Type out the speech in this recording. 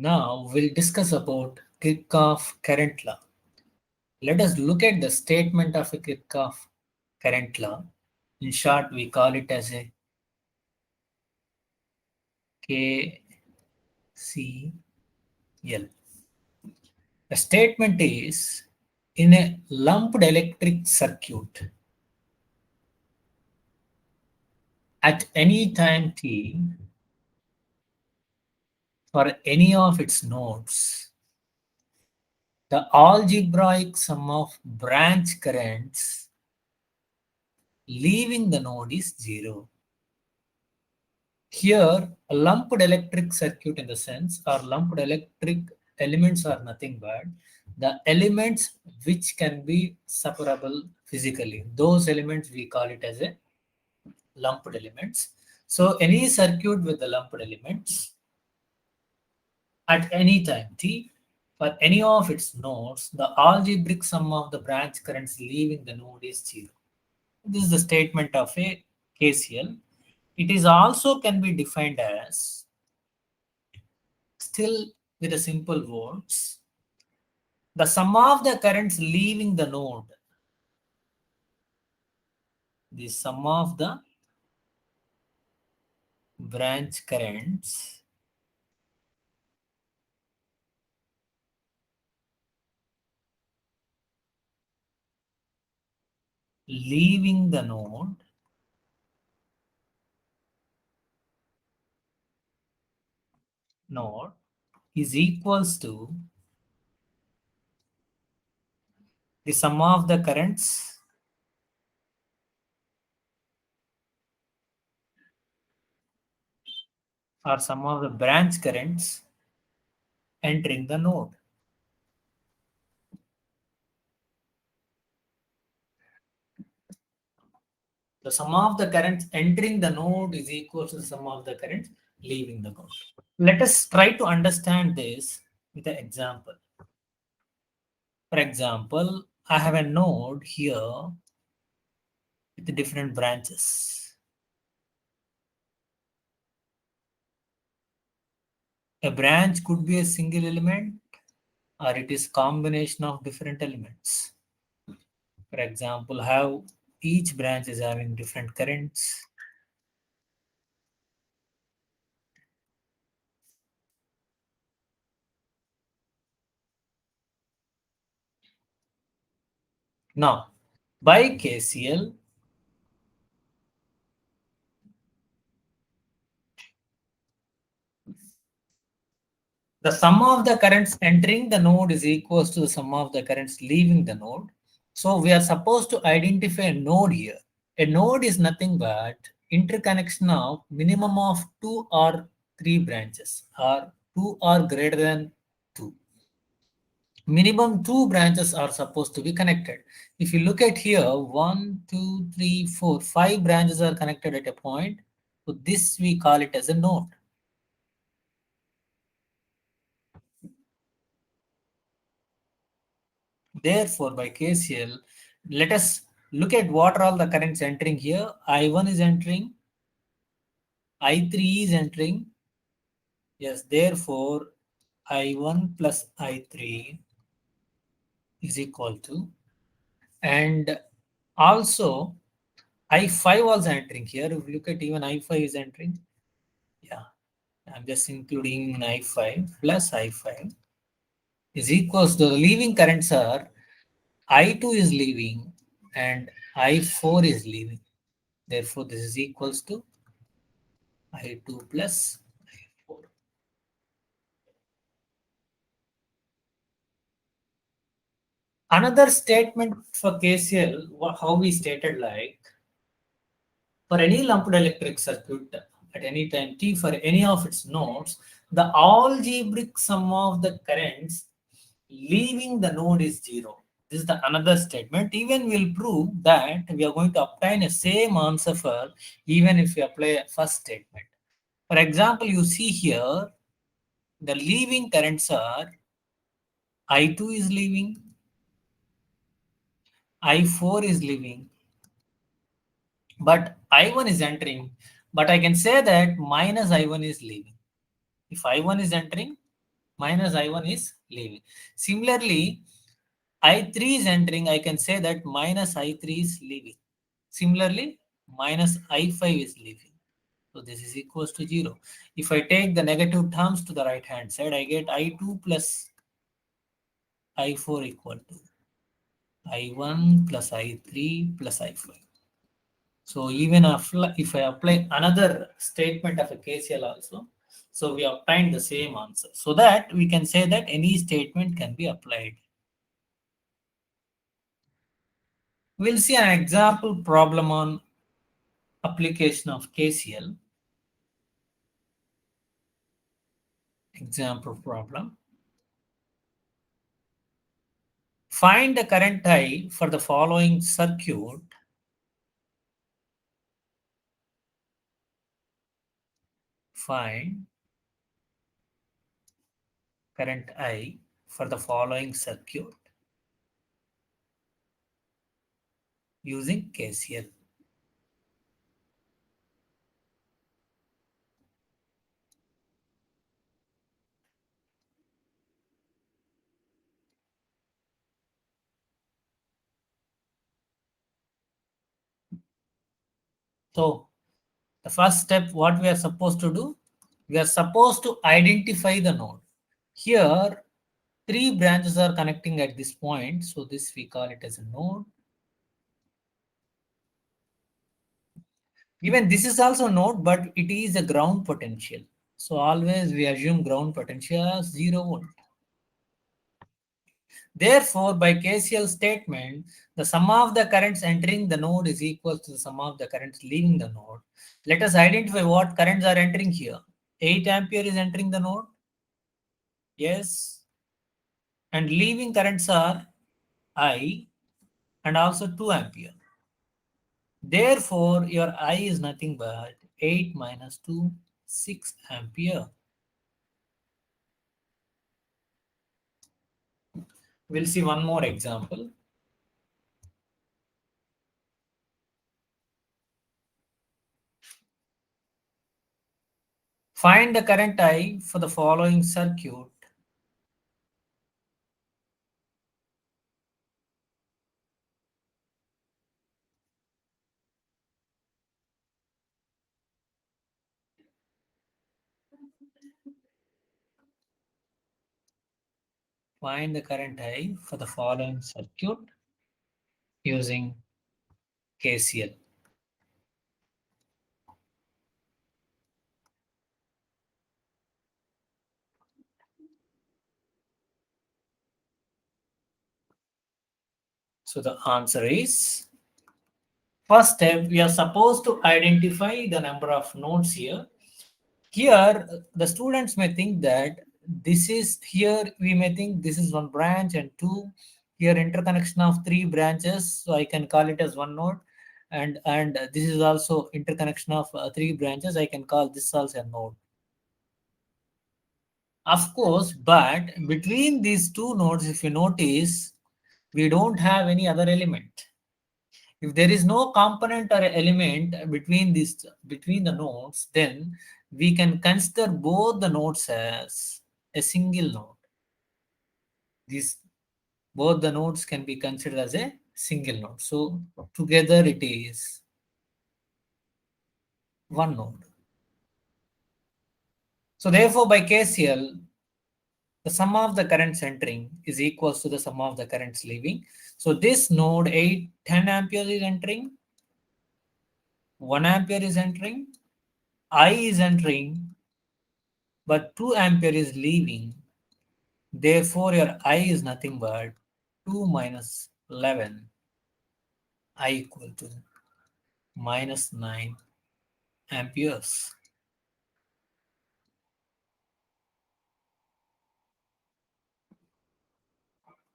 Now we'll discuss about Kirchhoff current law. Let us look at the statement of a Kirchhoff current law. In short, we call it as a KCL. The statement is, in a lumped electric circuit, at any time t for any of its nodes, the algebraic sum of branch currents leaving the node is zero. Here, a lumped electric circuit in the sense, or lumped electric elements are nothing but the elements which can be separable physically. Those elements we call it as a lumped elements. So any circuit with the lumped elements at any time t for any of its nodes, the algebraic sum of the branch currents leaving the node is zero. This is the statement of a KCL. It is also can be defined as, still with the simple words, the sum of the currents leaving the node, the sum of the branch currents leaving the node is equals to the sum of the currents or sum of the branch currents entering the node. The sum of the currents entering the node is equal to the sum of the currents leaving the node. Let us try to understand this with an example. For example, I have a node here with different branches. A branch could be a single element or it is combination of different elements. For example, how each branch is having different currents. Now, by KCL, the sum of the currents entering the node is equals to the sum of the currents leaving the node. So we are supposed to identify a node here. A node is nothing but interconnection of minimum of 2 or 3 branches, or 2 or greater than 2. Minimum 2 branches are supposed to be connected. If you look at here, 1, 2, 3, 4, 5 branches are connected at a point. So this we call it as a node. Therefore, by KCL, let us look at what are all the currents entering here. I1 is entering, I3 is entering. Yes, therefore, I1 plus I3 is equal to, and also I5 was entering here. If you look at, even I5 is entering. Yeah, I'm just including I5 plus I5 is equals to, the leaving currents are I2 is leaving and I4 is leaving. Therefore, this is equals to I2 plus I4. Another statement for KCL, how we stated, like, for any lumped electric circuit at any time t for any of its nodes, the algebraic sum of the currents leaving the node is zero. This is the another statement. Even we'll prove that we are going to obtain a same answer for even if we apply a first statement. For example, you see here the leaving currents are I2 is leaving, I4 is leaving, but I1 is entering. But I can say that minus I1 is leaving. If I1 is entering, minus I1 is leaving. Similarly, I3 is entering, I can say that minus I3 is leaving. Similarly, minus I5 is leaving. So this is equals to 0. If I take the negative terms to the right hand side, I get I2 plus I4 equal to I1 plus I3 plus I5. So even if I apply another statement of a KCL also, so we obtain the same answer. So that we can say that any statement can be applied. We'll see an example problem on application of KCL. Example problem. Find the current I for the following circuit. Find current I for the following circuit using KCL. So the first step, what we are supposed to do? We are supposed to identify the node. Here, three branches are connecting at this point. So this we call it as a node. Even this is also node, but it is a ground potential. So always we assume ground potential as 0 volt. Therefore, by KCL statement, the sum of the currents entering the node is equal to the sum of the currents leaving the node. Let us identify what currents are entering here. 8 ampere is entering the node. Yes. And leaving currents are I and also 2 ampere. Therefore, your I is nothing but 8 minus 2, 6 ampere. We'll see one more example. Find the current I for the following circuit. Find the current I for the following circuit using KCL. So the answer is, first step, we are supposed to identify the number of nodes here. Here, the students may think that this is here, we may think this is one branch and two. Here, interconnection of three branches, so I can call it as one node. And this is also interconnection of three branches, I can call this also a node. Of course, but between these two nodes, if you notice, we don't have any other element. If there is no component or element between the nodes, then we can consider both the nodes as a single node. These both the nodes can be considered as a single node. So together it is one node. So therefore, by KCL, the sum of the currents entering is equals to the sum of the currents leaving. So this node 10 ampere is entering, 1 ampere is entering, I is entering, but 2 ampere is leaving. Therefore, your I is nothing but 2 minus 11, I equal to minus 9 amperes.